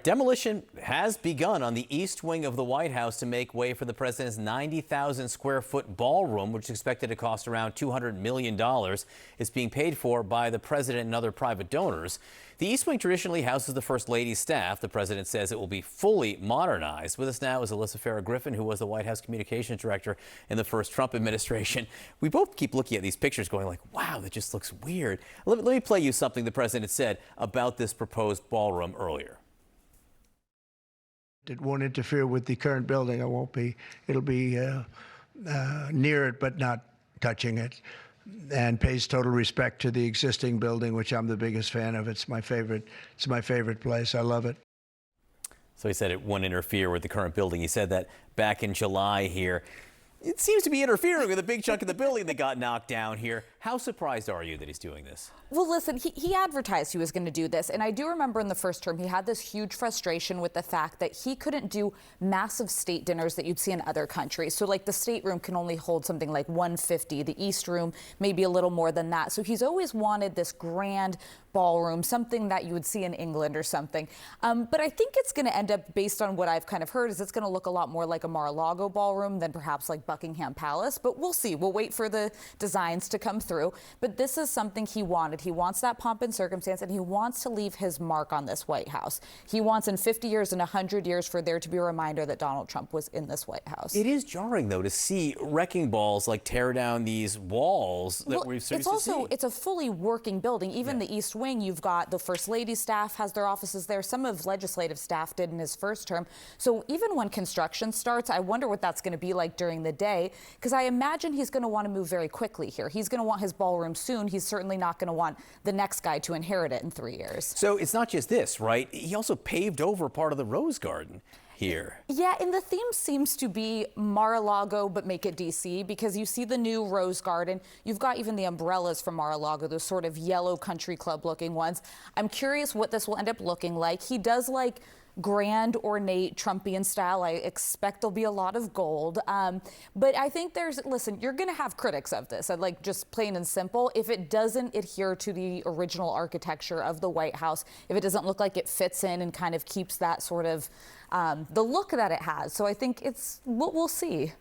demolition has begun on the east wing of the White House to make way for the president's 90,000 square foot ballroom, which is expected to cost around $200 million. It's being paid for by the president and other private donors. The East Wing traditionally houses the First Lady's staff. The president says it will be fully modernized. With us now is Alyssa Farah Griffin, who was the White House communications director in the first Trump administration. We both keep looking at these pictures going like, wow, that just looks weird. Let me play you something the president said about this proposed ballroom earlier. It won't interfere with the current building. It'll be near it, but not touching it, and pays total respect to the existing building, which I'm the biggest fan of. It's my favorite place. I love it. So he said it won't interfere with the current building. He said that back in July here. It seems to be interfering with a big chunk of the building that got knocked down here. How surprised are you that he's doing this? Well, listen, he advertised he was going to do this. And I do remember in the first term, he had this huge frustration with the fact that he couldn't do massive state dinners that you'd see in other countries. So like the state room can only hold something like 150. The East room, maybe a little more than that. So he's always wanted this grand ballroom, something that you would see in England or something. But I think it's going to end up, based on what I've kind of heard, is it's going to look a lot more like a Mar-a-Lago ballroom than perhaps like Buckingham Palace. But we'll see. We'll wait for the designs to come through. But this is something he wanted. He wants that pomp and circumstance, and he wants to leave his mark on this White House. He wants in 50 years and 100 years for there to be a reminder that Donald Trump was in this White House. It is jarring, though, to see wrecking balls like tear down these walls that we've used to see. It's a fully working building. Even the East Wing, you've got the First Lady's staff has their offices there. Some of legislative staff did in his first term. So even when construction starts, I wonder what that's going to be like during the day, because I imagine he's going to want to move very quickly here. He's going to want his ballroom soon. He's certainly not going to want the next guy to inherit it in 3 years. So it's not just this, right? He also paved over part of the Rose Garden here. Yeah, and the theme seems to be Mar-a-Lago, but make it DC, because you see the new Rose Garden. You've got even the umbrellas from Mar-a-Lago, those sort of yellow country club looking ones. I'm curious what this will end up looking like. He does like grand, ornate, Trumpian style. I expect there'll be a lot of gold. But I think listen, you're going to have critics of this. I'd like just plain and simple. If it doesn't adhere to the original architecture of the White House, if it doesn't look like it fits in and kind of keeps that sort of the look that it has. So I think we'll see.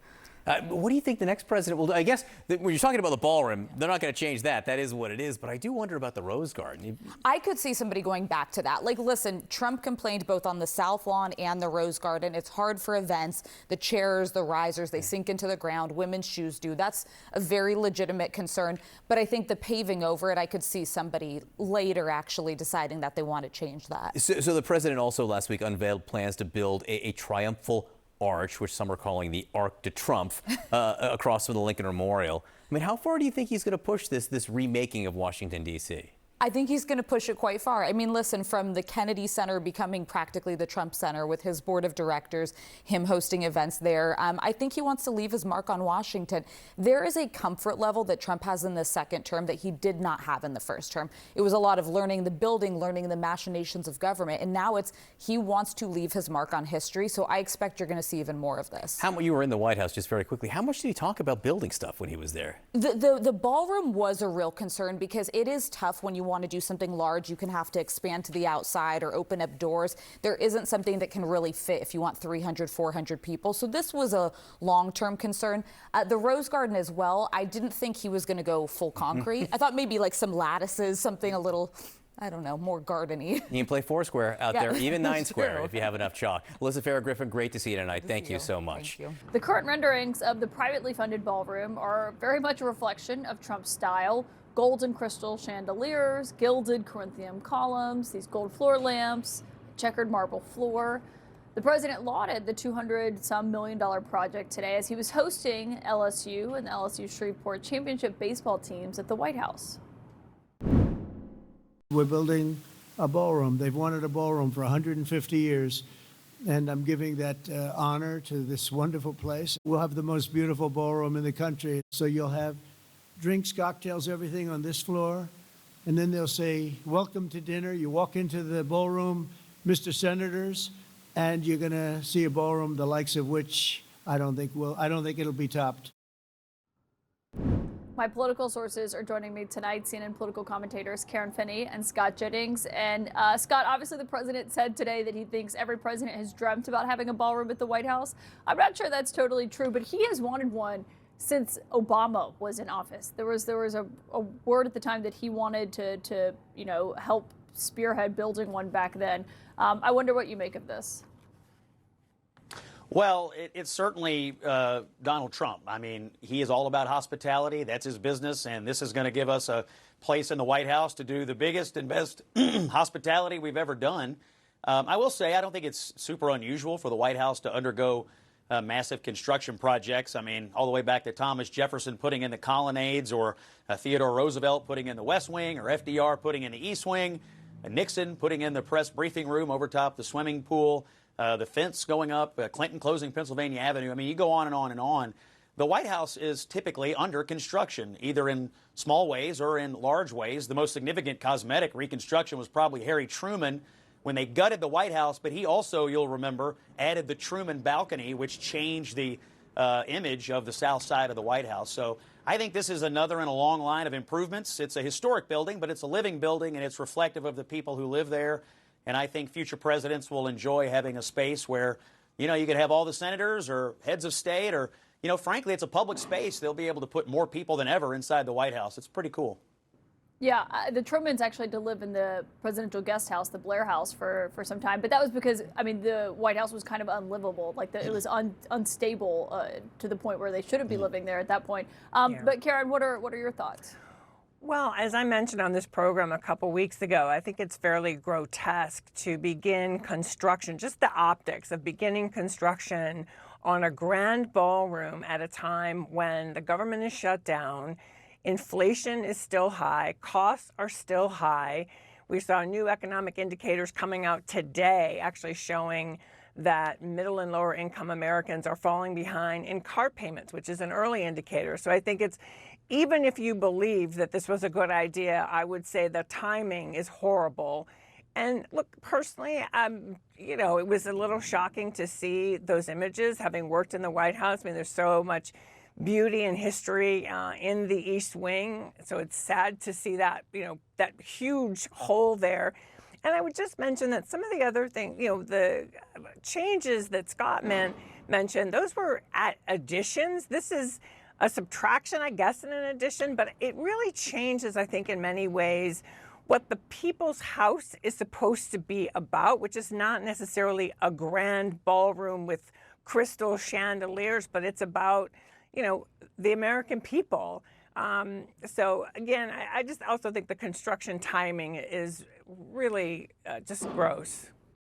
What do you think the next president will do? I guess when you're talking about the ballroom, they're not going to change that. That is what it is. But I do wonder about the Rose Garden. I could see somebody going back to that. Like, listen, Trump complained both on the South Lawn and the Rose Garden. It's hard for events. The chairs, the risers, they sink into the ground. Women's shoes do. That's a very legitimate concern. But I think the paving over it, I could see somebody later actually deciding that they want to change that. So the president also last week unveiled plans to build a triumphal arch, which some are calling the Arc de Trump, across from the Lincoln Memorial. I mean, how far do you think he's going to push this remaking of Washington, D.C.? I think he's going to push it quite far. I mean, listen, from the Kennedy Center becoming practically the Trump Center with his board of directors, him hosting events there, I think he wants to leave his mark on Washington. There is a comfort level that Trump has in the second term that he did not have in the first term. It was a lot of learning the building, learning the machinations of government, and now he wants to leave his mark on history, so I expect you're going to see even more of this. You were in the White House, just very quickly. How much did he talk about building stuff when he was there? The ballroom was a real concern because it is tough when you want to do something large. You can have to expand to the outside or open up doors. There isn't something that can really fit if you want 300, 400 people. So this was a long-term concern. The Rose Garden as well, I didn't think he was going to go full concrete. I thought maybe like some lattices, something a little, I don't know, more garden-y. You can play Foursquare out there, even 9 square if you have enough chalk. Alyssa Farah Griffin, great to see you tonight. Thank you so much. Thank you. The current renderings of the privately funded ballroom are very much a reflection of Trump's style. Gold and crystal chandeliers, gilded Corinthian columns, these gold floor lamps, checkered marble floor. The president lauded the $200-some million project today as he was hosting LSU and the LSU Shreveport championship baseball teams at the White House. We're building a ballroom. They've wanted a ballroom for 150 years, and I'm giving that honor to this wonderful place. We'll have the most beautiful ballroom in the country, so you'll have drinks, cocktails, everything on this floor. And then they'll say, welcome to dinner. You walk into the ballroom, Mr. Senators, and you're going to see a ballroom the likes of which I don't think it'll be topped. My political sources are joining me tonight, CNN political commentators Karen Finney and Scott Jennings. And Scott, obviously the president said today that he thinks every president has dreamt about having a ballroom at the White House. I'm not sure that's totally true, but he has wanted one since Obama was in office. There was a word at the time that he wanted to help spearhead building one back then. I wonder what you make of this. Well, it's certainly Donald Trump. I mean, he is all about hospitality. That's his business. And this is going to give us a place in the White House to do the biggest and best hospitality we've ever done. I will say I don't think it's super unusual for the White House to undergo massive construction projects. I mean, all the way back to Thomas Jefferson putting in the colonnades, or Theodore Roosevelt putting in the West Wing, or FDR putting in the East Wing, and Nixon putting in the press briefing room over top the swimming pool. The fence going up, Clinton closing Pennsylvania Avenue. I mean, you go on and on and on. The White House is typically under construction, either in small ways or in large ways. The most significant cosmetic reconstruction was probably Harry Truman when they gutted the White House, but he also, you'll remember, added the Truman balcony, which changed the image of the south side of the White House. So I think this is another in a long line of improvements. It's a historic building, but it's a living building, and it's reflective of the people who live there. And I think future presidents will enjoy having a space where, you could have all the senators or heads of state, or, frankly, it's a public space. They'll be able to put more people than ever inside the White House. It's pretty cool. Yeah, the Trumans actually had to live in the presidential guest house, the Blair House, for some time. But that was because, the White House was kind of unlivable. It was unstable to the point where they shouldn't be living there at that point. But Karen, what are your thoughts? Well, as I mentioned on this program a couple weeks ago, I think it's fairly grotesque to begin construction, just the optics of beginning construction on a grand ballroom at a time when the government is shut down, inflation is still high, costs are still high. We saw new economic indicators coming out today actually showing that middle and lower income Americans are falling behind in car payments, which is an early indicator. So I think even if you believe that this was a good idea, I would say the timing is horrible. And look, personally, it was a little shocking to see those images, having worked in the White House. I mean, there's so much beauty and history in the East Wing. So it's sad to see that, that huge hole there. And I would just mention that some of the other things, the changes that Scott mentioned, those were additions. This is a subtraction, I guess, in an addition, but it really changes, I think, in many ways what the people's house is supposed to be about, which is not necessarily a grand ballroom with crystal chandeliers, but it's about, the American people. So again, I just also think the construction timing is really just gross.